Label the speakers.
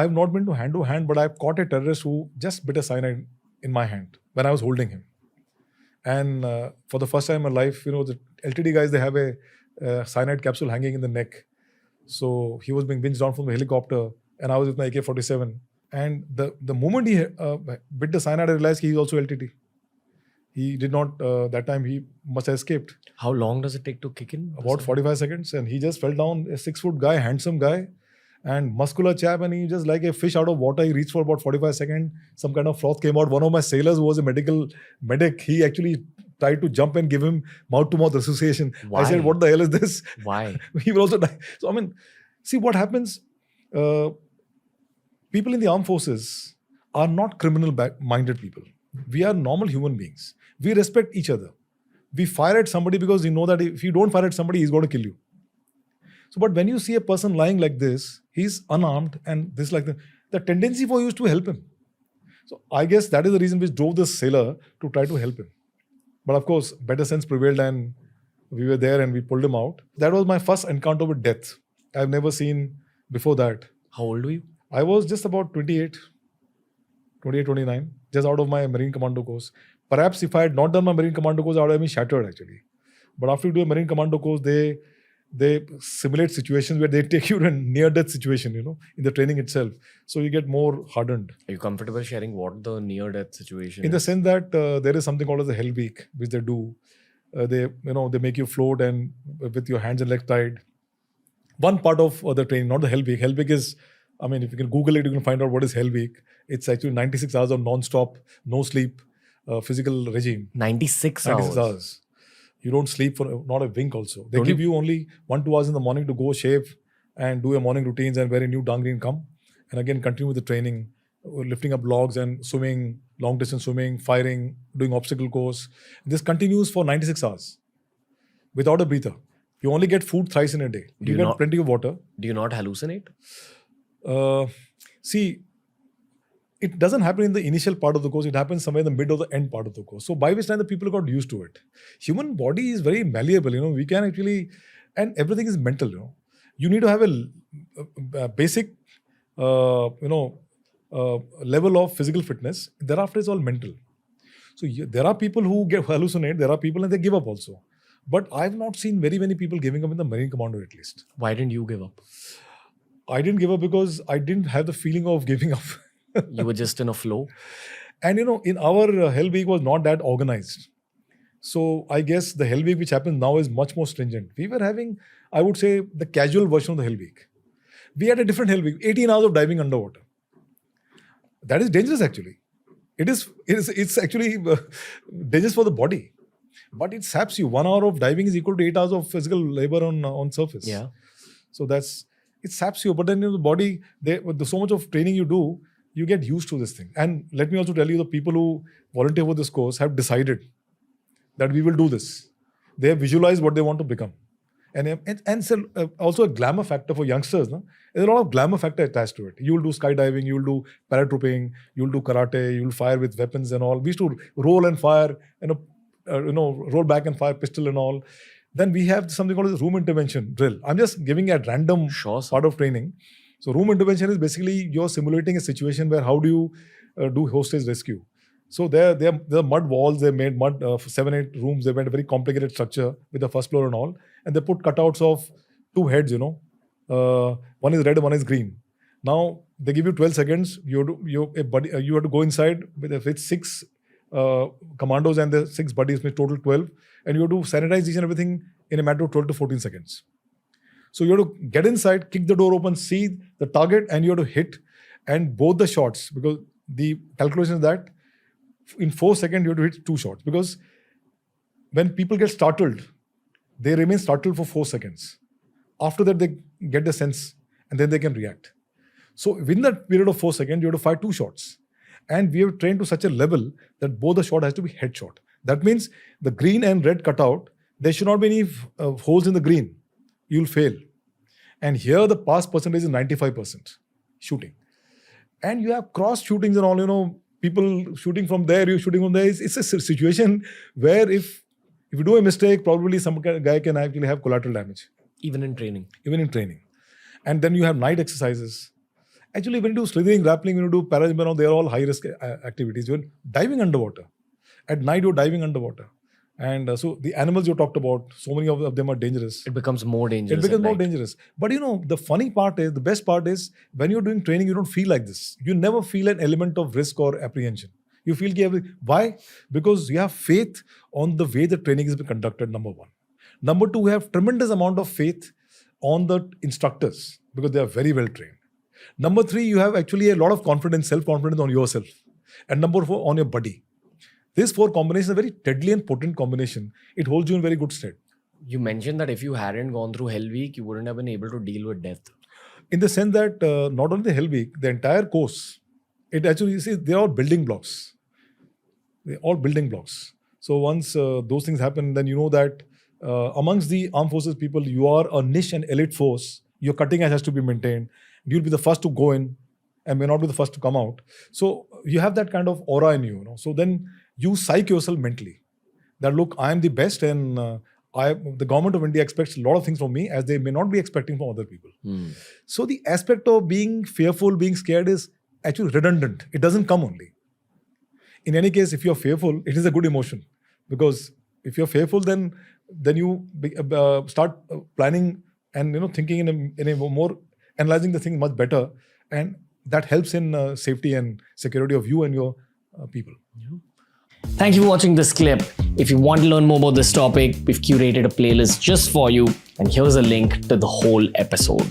Speaker 1: I've not been to hand, but I've caught a terrorist who just bit a cyanide in my hand when I was holding him. And for the first time in my life, the LTD guys, they have a cyanide capsule hanging in the neck. So he was being binged down from the helicopter, and I was with my AK-47. And the moment he bit the cyanide, I realized he's also LTD. He did not, that time he must have escaped.
Speaker 2: How long does it take to kick in?
Speaker 1: About 45 seconds, and he just fell down, a 6-foot guy, handsome guy, and muscular chap, and he just like a fish out of water. He reached for about 45 seconds. Some kind of froth came out. One of my sailors who was a medic, he actually tried to jump and give him mouth-to-mouth resuscitation.
Speaker 2: Why?
Speaker 1: I said, what the hell is this?
Speaker 2: Why?
Speaker 1: He will also die. So, see what happens. People in the armed forces are not criminal-minded people. We are normal human beings. We respect each other. We fire at somebody because you know that if you don't fire at somebody, he's going to kill you. So, but when you see a person lying like this, he's unarmed and this like the tendency for you is to help him. So, I guess that is the reason which drove this sailor to try to help him. But of course, better sense prevailed and we were there and we pulled him out. That was my first encounter with death. I've never seen before that.
Speaker 2: How old were you?
Speaker 1: I was just about 28, 29, just out of my Marine Commando course. Perhaps if I had not done my Marine Commando course, I would have been shattered actually. But after you do a Marine Commando course, they simulate situations where they take you to a near-death situation, in the training itself. So you get more hardened.
Speaker 2: Are you comfortable sharing what the near-death situation
Speaker 1: in
Speaker 2: is?
Speaker 1: the sense that there is something called as a Hell Week, which they do. They make you float and with your hands and legs tied. One part of the training, not the Hell Week. Hell Week is, if you can Google it, you can find out what is Hell Week. It's actually 96 hours of non-stop, no sleep, physical regime.
Speaker 2: 96
Speaker 1: hours. You don't sleep for not a wink also. They give you only 1-2 hours in the morning to go shave and do your morning routines and wear a new dangri and come. And again, continue with the training, lifting up logs and swimming, long distance swimming, firing, doing obstacle course. This continues for 96 hours without a breather. You only get food thrice in a day. You get plenty of water.
Speaker 2: Do you not hallucinate?
Speaker 1: See, it doesn't happen in the initial part of the course. It happens somewhere in the mid or the end part of the course. So by which time the people got used to it. Human body is very malleable. We can actually, and everything is mental. You need to have a basic, level of physical fitness. Thereafter, it's all mental. So there are people who hallucinate. There are people and they give up also. But I've not seen very many people giving up in the Marine Commando at least.
Speaker 2: Why didn't you give up?
Speaker 1: I didn't give up because I didn't have the feeling of giving up.
Speaker 2: You were just in a flow.
Speaker 1: And in our Hell Week was not that organized. So I guess the Hell Week which happens now is much more stringent. We were having, I would say, the casual version of the Hell Week. We had a different Hell Week, 18 hours of diving underwater. That is dangerous actually. It's actually dangerous for the body. But it saps you. 1 hour of diving is equal to 8 hours of physical labor on surface.
Speaker 2: Yeah.
Speaker 1: So it saps you. But then the body, with so much of training you do, you get used to this thing. And let me also tell you, the people who volunteer for this course have decided that we will do this. They have visualized what they want to become. And so, also a glamour factor for youngsters. No? There's a lot of glamour factor attached to it. You will do skydiving, you will do paratrooping, you will do karate, you will fire with weapons and all. We used to roll and fire, roll back and fire pistol and all. Then we have something called as room intervention drill. I'm just giving a random part of training. So room intervention is basically you're simulating a situation where how do you do hostage rescue. So there are mud walls, they made 7-8 rooms, they made a very complicated structure with the first floor and all. And they put cutouts of 2 heads, one is red, one is green. Now they give you 12 seconds, you have to go inside with 6 commandos and the 6 buddies, with total 12. And you have to sanitize each and everything in a matter of 12 to 14 seconds. So you have to get inside, kick the door open, see the target, and you have to hit. And both the shots, because the calculation is that in 4 seconds you have to hit 2 shots. Because when people get startled, they remain startled for 4 seconds. After that, they get the sense and then they can react. So within that period of 4 seconds, you have to fire 2 shots. And we have trained to such a level that both the shot has to be headshot. That means the green and red cutout, there should not be any holes in the green. You'll fail. And here the pass percentage is 95% shooting. And you have cross shootings and all, people shooting from there, you shooting from there. It's a situation where if you do a mistake, probably some guy can actually have collateral damage.
Speaker 2: Even in training.
Speaker 1: And then you have night exercises. Actually, when you do slithering, grappling, when you do parajumping, they are all high risk activities. You're diving underwater. At night, you're diving underwater. And so the animals you talked about, so many of them are dangerous.
Speaker 2: It becomes more dangerous.
Speaker 1: It becomes
Speaker 2: at
Speaker 1: more
Speaker 2: night.
Speaker 1: dangerous. But the funny part is, the best part is, when you're doing training, you don't feel like this. You never feel an element of risk or apprehension. You feel why? Because you have faith on the way the training is being conducted, number one. Number two, you have tremendous amount of faith on the instructors because they are very well trained. Number three, you have actually a lot of confidence, self-confidence on yourself. And number four, on your body. This four combination is a very deadly and potent combination. It holds you in very good stead.
Speaker 2: You mentioned that if you hadn't gone through Hell Week, you wouldn't have been able to deal with death.
Speaker 1: In the sense that not only the Hell Week, the entire course, it actually, they're all building blocks. They're all building blocks. So once those things happen, then you know that amongst the armed forces people, you are a niche and elite force. Your cutting edge has to be maintained. You'll be the first to go in and may not be the first to come out. So you have that kind of aura in you. So then you psych yourself mentally that, look, I am the best, and the government of India expects a lot of things from me as they may not be expecting from other people. So the aspect of being fearful, being scared is actually redundant. It doesn't come only. In any case, if you're fearful, it is a good emotion, because if you're fearful, then you start planning and thinking in a more, analyzing the thing much better, and that helps in safety and security of you and your people.
Speaker 2: Thank you for watching this clip. If you want to learn more about this topic, we've curated a playlist just for you, and here's a link to the whole episode.